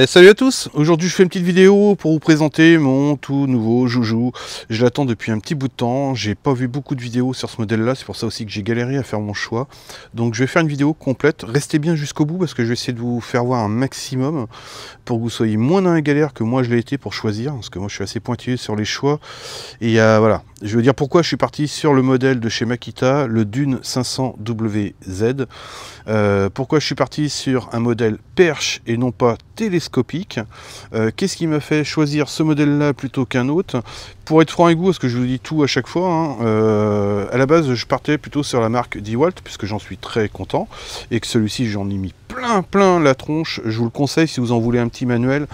Salut à tous, aujourd'hui je fais une petite vidéo pour vous présenter mon tout nouveau joujou. Je l'attends depuis un petit bout de temps, j'ai pas vu beaucoup de vidéos sur ce modèle là, c'est pour ça aussi que j'ai galéré à faire mon choix. Donc je vais faire une vidéo complète, restez bien jusqu'au bout parce que je vais essayer de vous faire voir un maximum pour que vous soyez moins dans la galère que moi je l'ai été pour choisir, parce que moi je suis assez pointillé sur les choix. Et voilà, je veux dire pourquoi je suis parti sur le modèle de chez Makita, le Dune 500WZ. Pourquoi je suis parti sur un modèle perche et non pas télescopique. Qu'est-ce qui m'a fait choisir ce modèle là plutôt qu'un autre? Pour être franc avec vous, parce que je vous dis tout à chaque fois, hein, à la base je partais plutôt sur la marque DeWalt puisque j'en suis très content et que celui-ci j'en ai mis plein la tronche. Je vous le conseille si vous en voulez un petit manuel.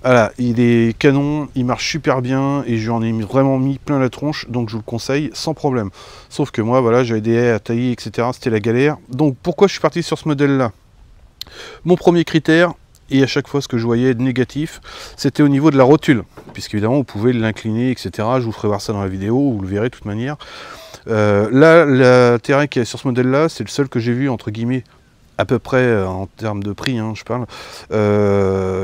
Voilà, il est canon, il marche super bien et j'en ai vraiment mis plein la tronche, donc je vous le conseille sans problème. Sauf que moi, voilà, j'avais des haies à tailler, etc. C'était la galère. Donc pourquoi je suis parti sur ce modèle-là? Mon premier critère, et à chaque fois ce que je voyais de négatif, c'était au niveau de la rotule. Puisqu'évidemment, vous pouvez l'incliner, etc. Je vous ferai voir ça dans la vidéo, vous le verrez de toute manière. Là, l'intérêt qu'il y a sur ce modèle-là, c'est le seul que j'ai vu, entre guillemets, à peu près en termes de prix, hein, je parle,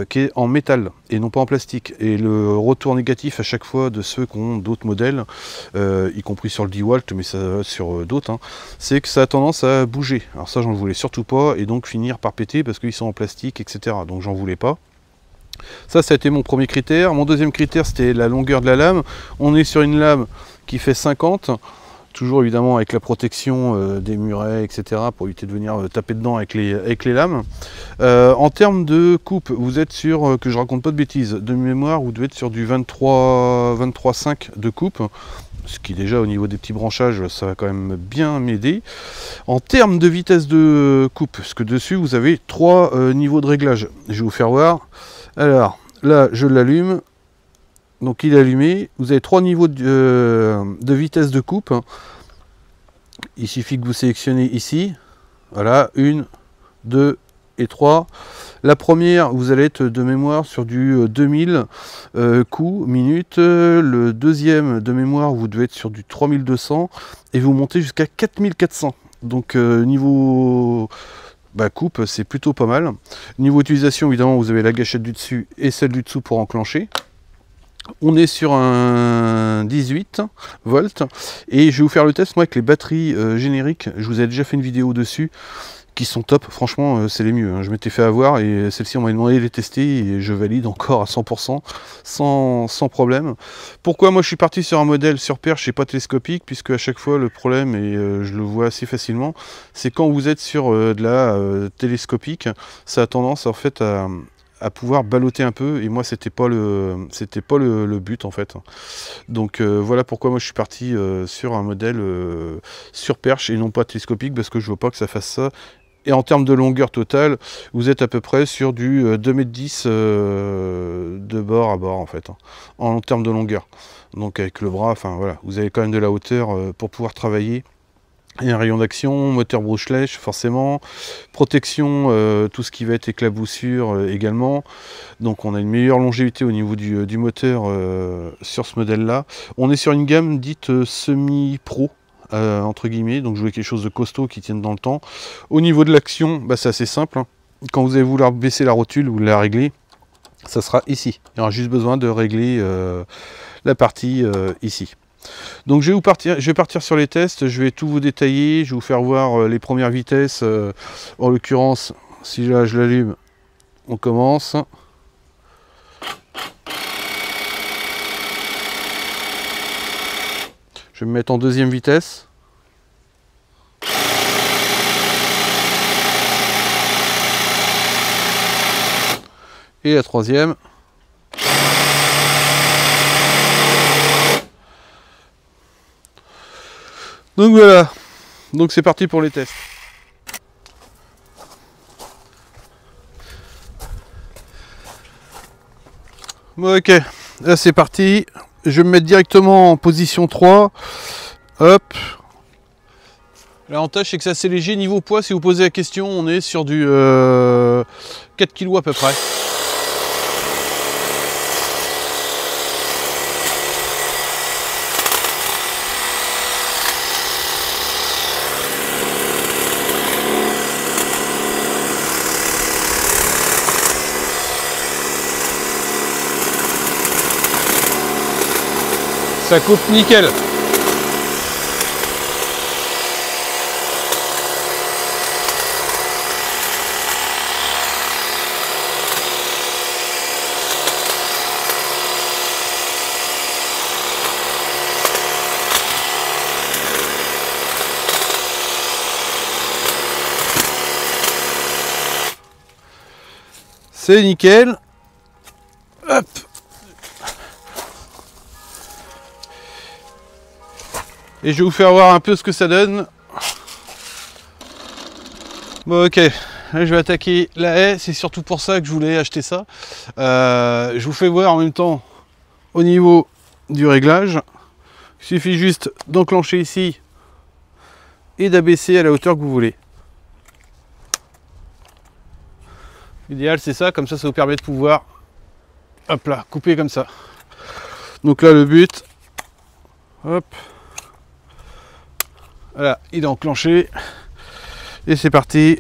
qui est en métal et non pas en plastique. Et le retour négatif à chaque fois de ceux qui ont d'autres modèles, y compris sur le DeWalt, mais ça sur d'autres, hein, c'est que ça a tendance à bouger. Alors ça, j'en voulais surtout pas, et donc finir par péter parce qu'ils sont en plastique, etc. Donc j'en voulais pas. Ça a été mon premier critère. Mon deuxième critère, c'était la longueur de la lame. On est sur une lame qui fait 50. Toujours évidemment avec la protection des murets, etc. pour éviter de venir taper dedans avec les lames. En termes de coupe, vous êtes sur, que je raconte pas de bêtises, de mémoire, vous devez être sur du 23,5 de coupe. Ce qui déjà au niveau des petits branchages, ça va quand même bien m'aider. En termes de vitesse de coupe, parce que dessus vous avez 3 niveaux de réglage. Je vais vous faire voir. Alors là, je l'allume. Donc il est allumé, vous avez 3 niveaux de vitesse de coupe. Il suffit que vous sélectionnez ici. Voilà, 1, 2 et 3. La première, vous allez être de mémoire sur du 2000 coups minutes. Le deuxième de mémoire, vous devez être sur du 3200. Et vous montez jusqu'à 4400. Donc niveau coupe, c'est plutôt pas mal. Niveau utilisation, évidemment, vous avez la gâchette du dessus et celle du dessous pour enclencher. On est sur un 18 volts et je vais vous faire le test moi avec les batteries génériques. Je vous ai déjà fait une vidéo dessus qui sont top, franchement c'est les mieux, hein. Je m'étais fait avoir et celle-ci on m'a demandé de les tester et je valide encore à 100% sans problème. Pourquoi moi je suis parti sur un modèle sur perche et pas télescopique? Puisque à chaque fois le problème, et je le vois assez facilement, c'est quand vous êtes sur de la télescopique, ça a tendance en fait à pouvoir balloter un peu, et moi c'était pas le but en fait. Donc voilà pourquoi moi je suis parti sur un modèle sur perche et non pas télescopique, parce que je veux pas que ça fasse ça. Et en termes de longueur totale, vous êtes à peu près sur du 2,10 m de bord à bord en fait, hein, en termes de longueur. Donc avec le bras, enfin voilà, vous avez quand même de la hauteur pour pouvoir travailler. Et un rayon d'action, moteur Bruchflesch forcément, protection, tout ce qui va être éclaboussure également. Donc on a une meilleure longévité au niveau du moteur sur ce modèle là. On est sur une gamme dite semi-pro, entre guillemets, donc je voulais quelque chose de costaud qui tienne dans le temps. Au niveau de l'action, c'est assez simple, hein. Quand vous allez vouloir baisser la rotule ou la régler, ça sera ici. Il y aura juste besoin de régler la partie ici. Donc je vais partir sur les tests, je vais tout vous détailler, je vais vous faire voir les premières vitesses. En l'occurrence, si là je l'allume, on commence. Je vais me mettre en deuxième vitesse. Et la troisième. Donc voilà, donc c'est parti pour les tests. Bon, ok, là c'est parti. Je vais me mettre directement en position 3. Hop. L'avantage c'est que c'est assez léger. Niveau poids, si vous posez la question, on est sur du 4 kg à peu près. Ça coupe nickel. C'est nickel. Hop. Et je vais vous faire voir un peu ce que ça donne. Bon, ok. Là, je vais attaquer la haie. C'est surtout pour ça que je voulais acheter ça. Je vous fais voir en même temps au niveau du réglage. Il suffit juste d'enclencher ici et d'abaisser à la hauteur que vous voulez. L'idéal c'est ça, comme ça vous permet de pouvoir, hop là, couper comme ça. Donc là le but, hop, voilà, il est enclenché et c'est parti.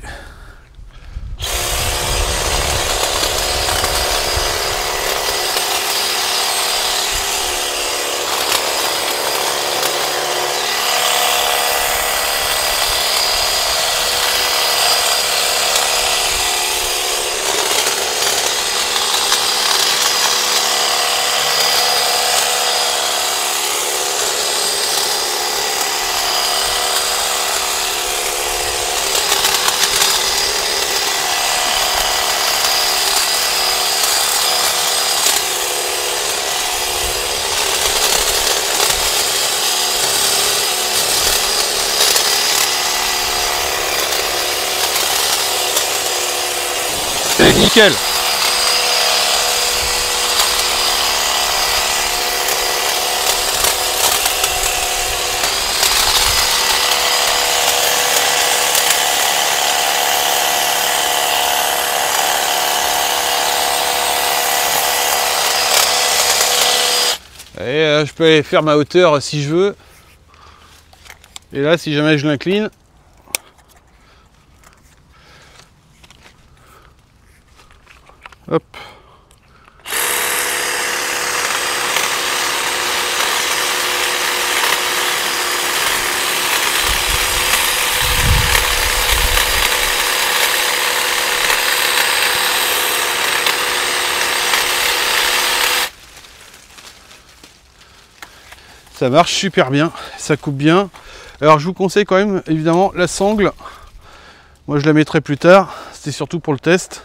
C'est nickel. Et je peux aller faire ma hauteur si je veux. Et là, si jamais je l'incline, hop. Ça marche super bien, ça coupe bien. Alors je vous conseille quand même, évidemment, la sangle. Moi je la mettrai plus tard, c'était surtout pour le test.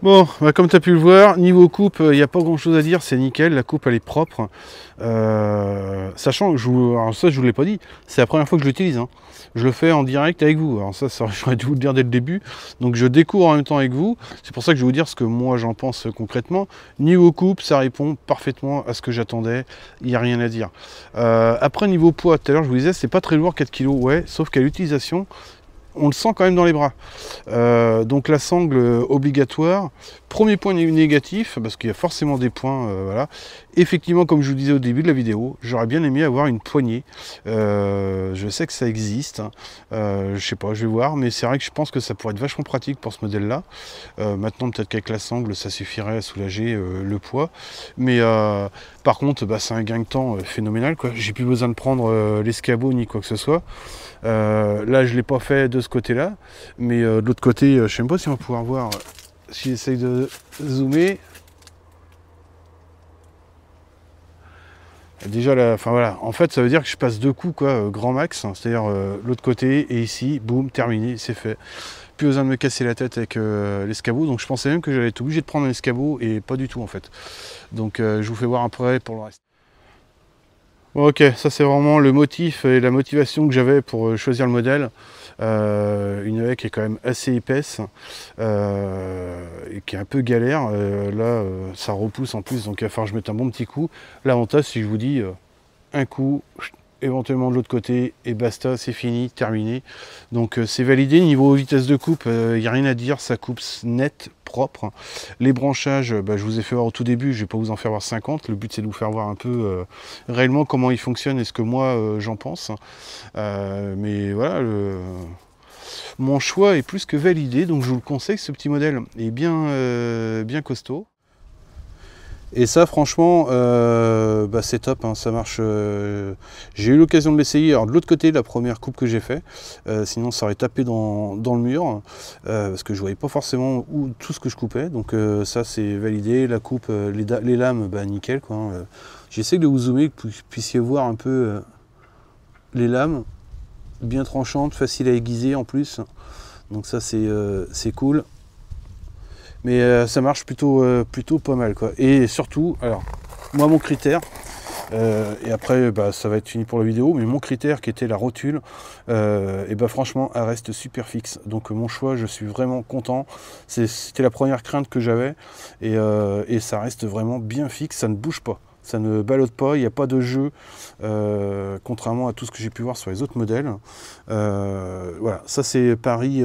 Bon, bah comme tu as pu le voir, niveau coupe, il n'y a pas grand chose à dire, c'est nickel, la coupe elle est propre. Sachant que, alors ça je vous l'ai pas dit, c'est la première fois que je l'utilise. Hein. Je le fais en direct avec vous, alors ça j'aurais dû vous le dire dès le début. Donc je découvre en même temps avec vous, c'est pour ça que je vais vous dire ce que moi j'en pense concrètement. Niveau coupe, ça répond parfaitement à ce que j'attendais, il n'y a rien à dire. Après niveau poids, tout à l'heure je vous disais, c'est pas très lourd, 4 kg, ouais, sauf qu'à l'utilisation, on le sent quand même dans les bras. Donc la sangle obligatoire. Premier point négatif, parce qu'il y a forcément des points, voilà. Effectivement, comme je vous disais au début de la vidéo, j'aurais bien aimé avoir une poignée. Je sais que ça existe. Hein. Je sais pas, je vais voir, mais c'est vrai que je pense que ça pourrait être vachement pratique pour ce modèle-là. Maintenant, peut-être qu'avec la sangle, ça suffirait à soulager le poids. Mais par contre, bah, c'est un gain de temps phénoménal, quoi. J'ai plus besoin de prendre l'escabeau ni quoi que ce soit. Là, je l'ai pas fait de ce côté-là, mais de l'autre côté, je sais même pas si on va pouvoir voir. Si j'essaye de zoomer. Déjà, enfin voilà, en fait, ça veut dire que je passe 2 coups, quoi, grand max, hein, c'est-à-dire l'autre côté, et ici, boum, terminé, c'est fait. Plus besoin de me casser la tête avec l'escabeau, donc je pensais même que j'allais être obligé de prendre un escabeau, et pas du tout, en fait. Donc je vous fais voir après pour le reste. Bon, ok, ça c'est vraiment le motif et la motivation que j'avais pour choisir le modèle. Une haie qui est quand même assez épaisse et qui est un peu galère. Là, ça repousse en plus, donc il va falloir que je mette un bon petit coup. L'avantage, si je vous dis un coup, éventuellement de l'autre côté, et basta, c'est fini, terminé. Donc c'est validé. Niveau vitesse de coupe, il n'y a rien à dire, ça coupe net, propre. Les branchages, bah, je vous ai fait voir au tout début, je ne vais pas vous en faire voir 50. Le but c'est de vous faire voir un peu réellement comment il fonctionne et ce que moi j'en pense. Mais voilà, mon choix est plus que validé, donc je vous le conseille, ce petit modèle est bien costaud. Et ça, franchement, bah, c'est top, hein, ça marche. J'ai eu l'occasion de l'essayer. Alors de l'autre côté, la première coupe que j'ai fait, sinon ça aurait tapé dans le mur, parce que je voyais pas forcément tout ce que je coupais. Donc ça, c'est validé. La coupe, les lames, bah, nickel, quoi, hein. J'essaie de vous zoomer, que vous puissiez voir un peu les lames, bien tranchantes, faciles à aiguiser en plus. Donc ça, c'est cool. Mais ça marche plutôt pas mal, quoi. Et surtout, alors, moi mon critère, et après bah, ça va être fini pour la vidéo, mais mon critère qui était la rotule, et bah franchement elle reste super fixe. Donc mon choix, je suis vraiment content. C'était la première crainte que j'avais, et ça reste vraiment bien fixe, ça ne bouge pas. Ça ne ballotte pas, il n'y a pas de jeu, contrairement à tout ce que j'ai pu voir sur les autres modèles. Voilà, ça c'est Paris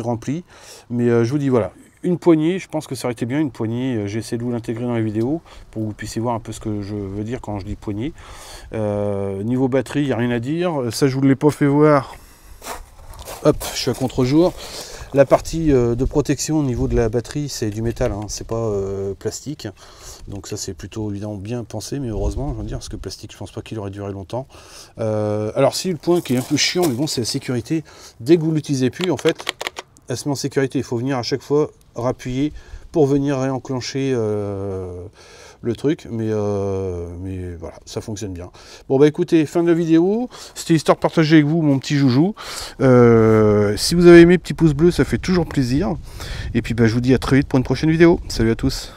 rempli. Mais je vous dis, voilà, une poignée, je pense que ça aurait été bien une poignée. J'ai essayé de vous l'intégrer dans la vidéo pour que vous puissiez voir un peu ce que je veux dire quand je dis poignée. Niveau batterie, il n'y a rien à dire. Ça, je ne vous l'ai pas fait voir. Hop, je suis à contre-jour. La partie de protection au niveau de la batterie, c'est du métal, hein, c'est pas plastique. Donc ça, c'est plutôt évidemment bien pensé, mais heureusement, je veux dire, parce que plastique, je pense pas qu'il aurait duré longtemps. Alors si, le point qui est un peu chiant, mais bon, c'est la sécurité. Dès que vous l'utilisez plus, en fait, elle se met en sécurité. Il faut venir à chaque fois rappuyer pour venir réenclencher le truc, mais voilà, ça fonctionne bien. Bon bah écoutez, fin de la vidéo, c'était histoire de partager avec vous mon petit joujou. Si vous avez aimé, petit pouce bleu, ça fait toujours plaisir. Et puis bah, je vous dis à très vite pour une prochaine vidéo. Salut à tous.